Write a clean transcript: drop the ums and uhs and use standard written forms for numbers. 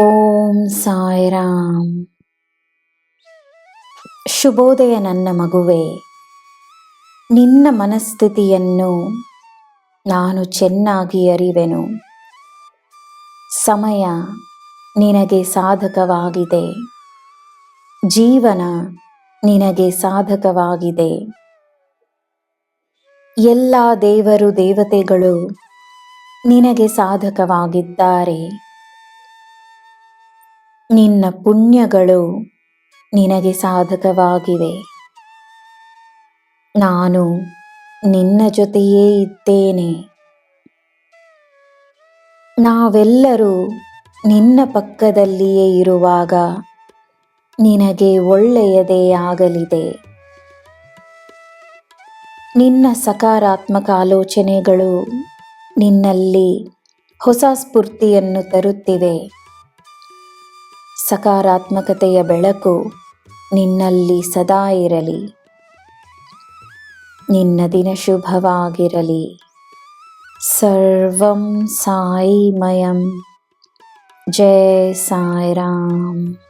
ಓಂ ಸಾಯಿರಾಮ್. ಶುಭೋದಯ ನನ್ನ ಮಗುವೆ. ನಿನ್ನ ಮನಸ್ಥಿತಿಯನ್ನು ನಾನು ಚೆನ್ನಾಗಿ ಅರಿವೆನು. ಸಮಯ ನಿನಗೆ ಸಾಧಕವಾಗಿದೆ. ಜೀವನ ನಿನಗೆ ಸಾಧಕವಾಗಿದೆ. ಎಲ್ಲ ದೇವರು ದೇವತೆಗಳು ನಿನಗೆ ಸಾಧಕವಾಗಿದ್ದಾರೆ. ನಿನ್ನ ಪುಣ್ಯಗಳು ನಿನಗೆ ಸಾಧಕವಾಗಿವೆ. ನಾನು ನಿನ್ನ ಜೊತೆಯೇ ಇದ್ದೇನೆ. ನಾವೆಲ್ಲರೂ ನಿನ್ನ ಪಕ್ಕದಲ್ಲಿಯೇ ಇರುವಾಗ ನಿನಗೆ ಒಳ್ಳೆಯದೇ ಆಗಲಿದೆ. ನಿನ್ನ ಸಕಾರಾತ್ಮಕ ಆಲೋಚನೆಗಳು ನಿನ್ನಲ್ಲಿ ಹೊಸ ಸ್ಫೂರ್ತಿಯನ್ನು ತರುತ್ತಿವೆ. ಸಕಾರಾತ್ಮಕತೆಯ ಬೆಳಕು ನಿನ್ನಲ್ಲಿ ಸದಾ ಇರಲಿ. ನಿನ್ನ ದಿನ ಶುಭವಾಗಿರಲಿ. ಸರ್ವಂ ಸಾಯಿಮಯಂ. ಜೈ ಸಾಯಿರಾಮ್.